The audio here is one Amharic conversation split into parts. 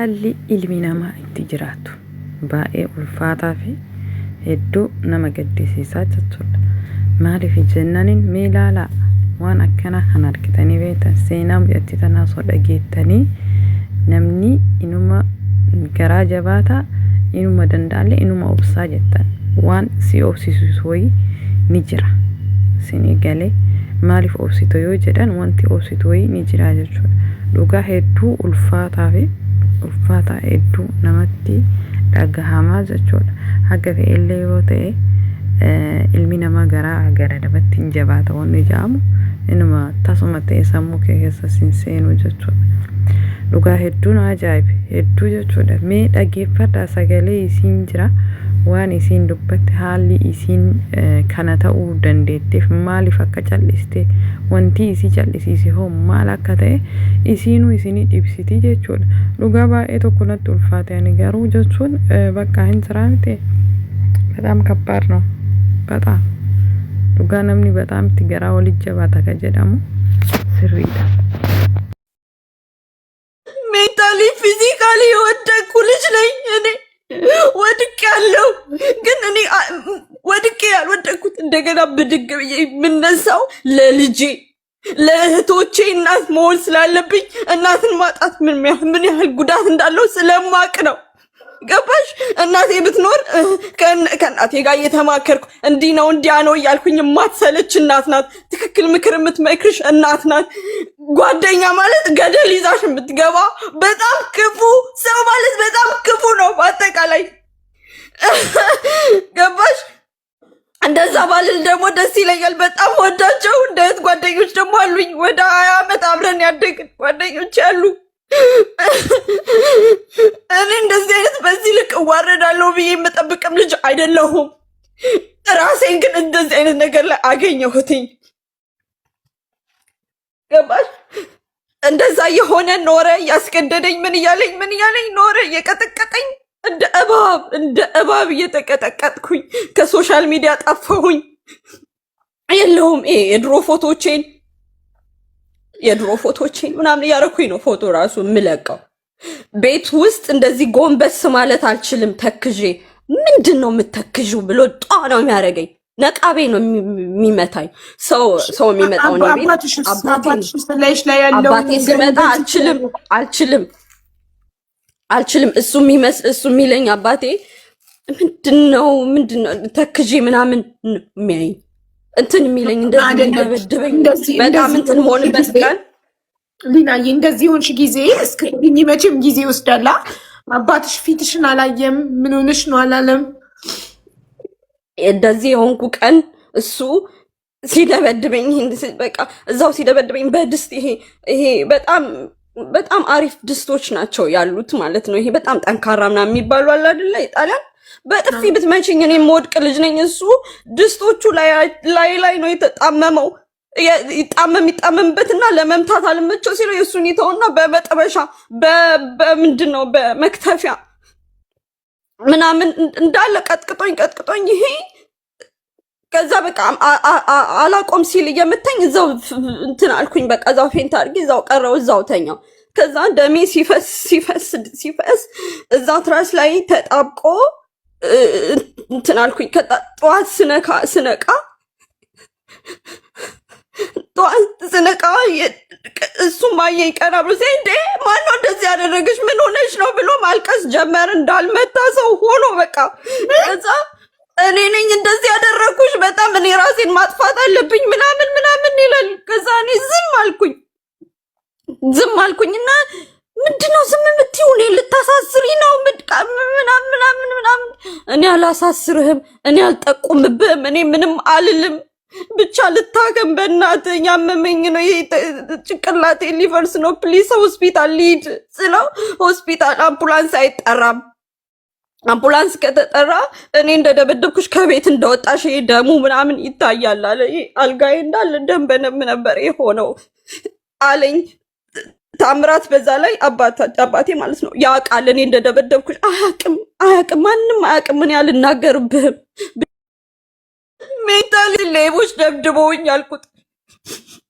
haalli ilmi namaa itti jiraatu baay'ee ulfaataa fi hedduu nama gaddisiisaa jechuudha. Maaliif jennaniin mee ilaalaa waan akkana kan argitanii beektan seenaa biyyattii tanaa osoo dhageettanii namni inuma garaa jabaataa inuma danda'alle inuma obsaa jettan waan si obsiisu wayii ni jira. Sinii galee maaliif obsitu yoo jedhan wanti obsitu wayii ni jira jechuudha. Dhugaa hedduu ulfaataa fi ulfaataa hedduu namatti dhagahamaa jechuudha. Haga fe'illee yoo ta'e ilmi namaa gara namatti hin jabaata wanni jedhamu inuma tasuma ta'e sammuu keessa sin seenu jechuudha. Dhugaa hedduun ajaa'iba hedduu jechuudha. Mee dhaggeeffadhaa sagalee isiin jira waan isiin dubbatti haalli isiin kana ta'uu dandeetteef maaliif akka calliste wanti isii callisiise hoo maal akka ta'e isiinuu isinii dhibsiti jechuudha. Dhugaa baay'ee tokko natti ulfaate ani garuu jechuun bakka hin jira miti. በጣም ከባድ ነው በጣም ዱጋ namni በጣም ትገራ ወልጅ ጀባታ ከጀዳሙ ስሪዳ ሜንታሊ ፊዚካሊ ወደኩ ልጅ ነኝ እኔ ወድቄ ያለው ግን እኔ ወድቄ ያልወደኩት እንደገና ብድግ ብዬ የምነሳው ለልጄ ለእህቶቼ እናት መሆን ስላለብኝ እናትን ማጣት ምን ያህል ጉዳት እንዳለው ስለማቅ ነው። ገባሽ? እናቴ ብትኖር ከእናቴ ጋር እየተማከርኩ እንዲህ ነው እንዲያ ነው እያልኩኝ የማትሰለች እናት ናት። ትክክል ምክር የምትመክርሽ እናት ናት። ጓደኛ ማለት ገደል ይዛሽ የምትገባ በጣም ክፉ ሰው ማለት በጣም ክፉ ነው በአጠቃላይ። ገባሽ? እንደዛ ባልል ደግሞ ደስ ይለኛል። በጣም ወዳቸው እንደት ጓደኞች ደግሞ አሉኝ። ወደ 20 ዓመት አብረን ያደግን ጓደኞች አሉ። እኔ እንደዚህ አይነት በዚህ ልክ ዋረዳለሁ ብዬ የምጠብቅም ልጅ አይደለሁም። ራሴን ግን እንደዚህ አይነት ነገር ላይ አገኘሁትኝ። ገባሽ? እንደዛ የሆነ ኖረ ያስገደደኝ ምን እያለኝ ኖረ የቀጠቀጠኝ እንደ እባብ እየተቀጠቀጥኩኝ ከሶሻል ሚዲያ ጠፋሁኝ። የለውም የድሮ ፎቶቼን ምናምን ያረኩኝ ነው ፎቶ ራሱ ምለቀው። ቤት ውስጥ እንደዚህ ጎንበስ ማለት አልችልም ተክዤ። ምንድነው የምትተክዡ ብሎ ጧ ነው የሚያረገኝ። ነቃቤ ነው የሚመታኝ። ሰው የሚመጣው ነው ቤት አባቴ ሲመጣ አልችልም እሱ የሚለኝ አባቴ ምንድነው ተክዤ ምናምን የሚያይ እንትን የሚለኝ እንደዚህ ደበደበኝ። በጣም እንትን ሆነበት ቀን ሊናዬ እንደዚህ ሆንሽ ጊዜ እስከኝ መቼም ጊዜ ወስዳላ። አባትሽ ፊትሽን አላየም ምን ሆነሽ ነው አላለም። እንደዚህ የሆንኩ ቀን እሱ ሲደበድበኝ በቃ እዛው ሲደበድበኝ በድስት ይሄ በጣም አሪፍ ድስቶች ናቸው ያሉት ማለት ነው። ይሄ በጣም ጠንካራ ምናምን የሚባሉ አለ አይደለ ጣሊያን በጥፊ ብትመችኝ እኔ የምወድቅ ልጅ ነኝ። እሱ ድስቶቹ ላይ ነው የተጣመመው። ይጣመምበትና ለመምታት አልመቸው ሲለው የሱን ይተውና በመጠበሻ በምንድነው በመክተፊያ ምናምን እንዳለ ቀጥቅጦኝ ይሄ ከዛ በቃ አላቆም ሲል እየመታኝ እዛው እንትን አልኩኝ። በቃ እዛው ፌንት አድርጌ እዛው ቀረው እዛው ተኛው። ከዛ ደሜ ሲፈስ እዛ ትራስ ላይ ተጣብቆ እንትን አልኩኝ። ጠዋት ስነቃ እሱም አየኝ ቀና ብሎ እንዴ ማነው እንደዚህ ያደረገሽ ምን ሆነሽ ነው ብሎ ማልቀስ ጀመር። እንዳልመታ ሰው ሆኖ በቃ ከዛ እኔ ነኝ እንደዚህ ያደረኩሽ በጣም እኔ ራሴን ማጥፋት አለብኝ ምናምን ይላል። ከዛ እኔ ዝም አልኩኝና ምንድነው ዝም የምትይው? እኔ ልታሳስሪ ነው ምናምን። እኔ አላሳስርህም፣ እኔ አልጠቁምብህም፣ እኔ ምንም አልልም፣ ብቻ ልታከም በእናትህ ያመመኝ ነው ይሄ ጭንቅላቴ ሊፈርስ ነው ፕሊስ ሆስፒታል ሊድ ስለው ሆስፒታል አምቡላንስ አይጠራም። አምቡላንስ ከተጠራ እኔ እንደደበደብኩሽ ከቤት እንደወጣሽ ይሄ ደሙ ምናምን ይታያል አለ። አልጋዬ እንዳለ ደም በነም ነበር የሆነው አለኝ። ታምራት በዛ ላይ አባቴ ማለት ነው ያውቃል እኔ እንደደበደብኩሽ። አያውቅም ማንም አያውቅም። እኔ አልናገርብህም። ሜንታሊ ሌቦች ደብድበውኝ አልኩት።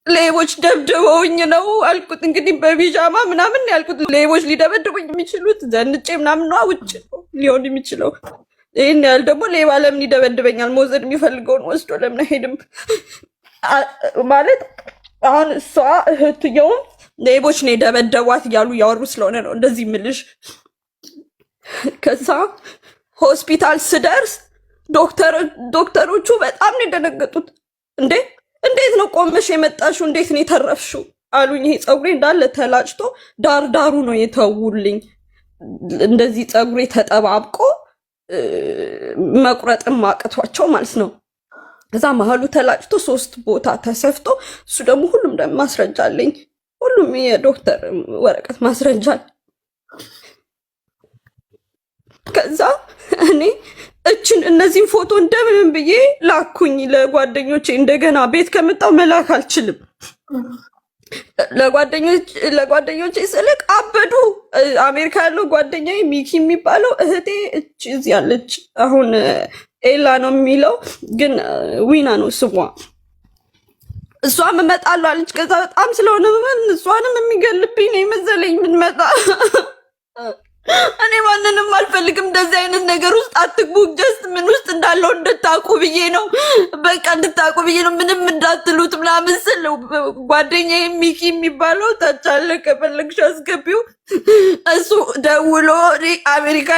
ሌቦች ደብድበውኝ ነው አልኩት። እንግዲህ በቢጃማ ምናምን ያልኩት ሌቦች ሊደበድቡኝ የሚችሉት ዘንጬ ምናምን ነው ውጭ ሊሆን የሚችለው። ይህን ያህል ደግሞ ሌባ ለምን ይደበድበኛል? መውሰድ የሚፈልገውን ወስዶ ለምን አይሄድም? ማለት አሁን እሷ እህትየውም ሌቦች ነው የደበደቧት እያሉ እያወሩ ስለሆነ ነው እንደዚህ ምልሽ። ከዛ ሆስፒታል ስደርስ ዶክተሮቹ በጣም ነው የደነገጡት። እንዴት ነው ቆመሽ የመጣሽው? እንዴት ነው የተረፍሽው አሉኝ። ይሄ ፀጉሬ እንዳለ ተላጭቶ ዳሩ ነው የተውልኝ። እንደዚህ ፀጉሬ ተጠባብቆ መቁረጥም አቅቷቸው ማለት ነው። እዛ መሀሉ ተላጭቶ 3 ቦታ ተሰፍቶ እሱ ደግሞ ሁሉም ማስረጃ አለኝ። ሁሉም የዶክተር ወረቀት ማስረጃ። ከዛ እኔ እነዚህን ፎቶ እንደምንም ብዬ ላኩኝ ለጓደኞቼ። እንደገና ቤት ከመጣው መላክ አልችልም። ለጓደኞቼ ስልክ አበዱ። አሜሪካ ያለው ጓደኛዬ ሚኪ የሚባለው እህቴ እዚህ ያለች አሁን ኤላ ነው የሚለው ግን ዊና ነው ስሟ። እሷም እመጣለሁ አለች። ከዛ በጣም ስለሆነ እሷንም የሚገልብኝ ነው የመሰለኝ የምንመጣ። እኔ ማንንም አልፈልግም። እንደዚህ አይነት ነገር ውስጥ አትግቡ። ጀስት ምን ውስጥ እንዳለው እንድታቁ ብዬ ነው። በቃ እንድታቁ ብዬ ነው። ምንም እንዳትሉት ምናምን ስል ጓደኛዬ ሚኪ የሚባለው ታች አለ፣ ከፈለግሽ አስገቢው። እሱ ደውሎ ከአሜሪካ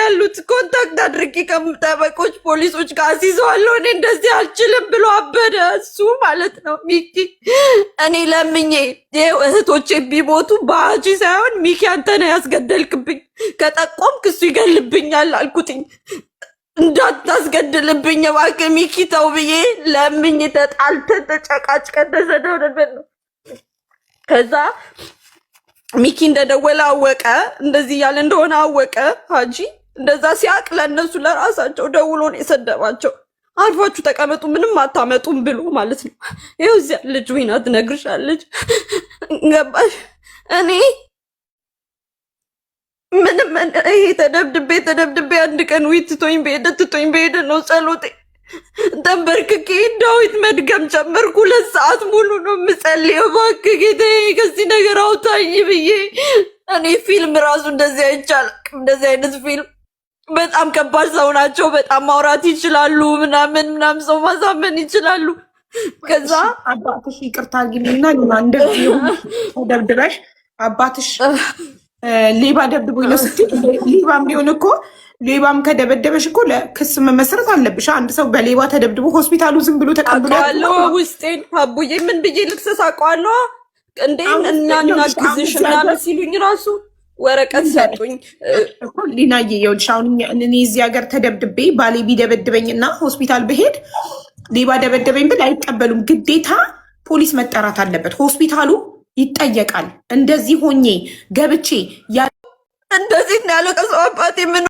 ያሉት ኮንታክት አድርጌ ከጠበቆች ፖሊሶች ጋር አስይዘዋለሁ እኔ እንደዚህ አልችልም ብሎ አበደ። እሱ ማለት ነው ሚኪ። እኔ ለምኜ እህቶቼ ቢሞቱ በአጂ ሳይሆን ሚኪ አንተ ነህ ያስገደልክብኝ፣ ከጠቆምክ እሱ ይገልብኛል አልኩትኝ። እንዳታስገድልብኝ እባክህ ሚኪ ተው ብዬ ለምኜ ተጣልተን ተጨቃጭቀን ተሰደውነን ነው። ከዛ ሚኪ እንደደወለ አወቀ፣ እንደዚህ ያለ እንደሆነ አወቀ። ሀጂ እንደዛ ሲያቅ ለእነሱ ለራሳቸው ደውሎ ነው የሰደባቸው። አርፋችሁ ተቀመጡ ምንም አታመጡም ብሎ ማለት ነው። ይኸው እዚያ ልጅ ዊና ትነግርሻለች። ገባሽ? እኔ ምንም ይሄ ተደብድቤ አንድ ቀን ትቶኝ በሄደ ነው ጸሎቴ። ተንበርክኬ ዳዊት መድገም ጀመርኩ። 2 ሰዓት ሙሉ ነው የምጸልየው። እባክህ ጌታዬ ከዚህ ነገር አውጣኝ ብዬ። እኔ ፊልም ራሱ እንደዚህ አይቻልም። እንደዚህ አይነት ፊልም በጣም ከባድ ሰው ናቸው። በጣም ማውራት ይችላሉ፣ ምናምን ሰው ማሳመን ይችላሉ። ከዛ አባትሽ ይቅርታ አድርጊልኝና እንደዚህ ተደብድበሽ አባትሽ ሌባ ደብድቦኝ ነው ስትይ፣ ሌባም ቢሆን እኮ ሌባም ከደበደበሽ እኮ ለክስ መመስረት አለብሽ። አንድ ሰው በሌባ ተደብድቦ ሆስፒታሉ ዝም ብሎ ተቀብሎ ውስጤን አቡዬ ምን ብዬ ልክሰስ አውቀዋለሁ እንዴ? እናናግዝሽ ምናምን ሲሉኝ ራሱ ወረቀት ሰጡኝ። ሊናዬ ይኸውልሽ አሁን እኔ እዚህ ሀገር ተደብድቤ ባሌ ቢደበድበኝና ሆስፒታል ብሄድ ሌባ ደበደበኝ ብል አይቀበሉም። ግዴታ ፖሊስ መጠራት አለበት። ሆስፒታሉ ይጠየቃል። እንደዚህ ሆኜ ገብቼ እንደዚህ ያለው ከሰው አባቴ ምን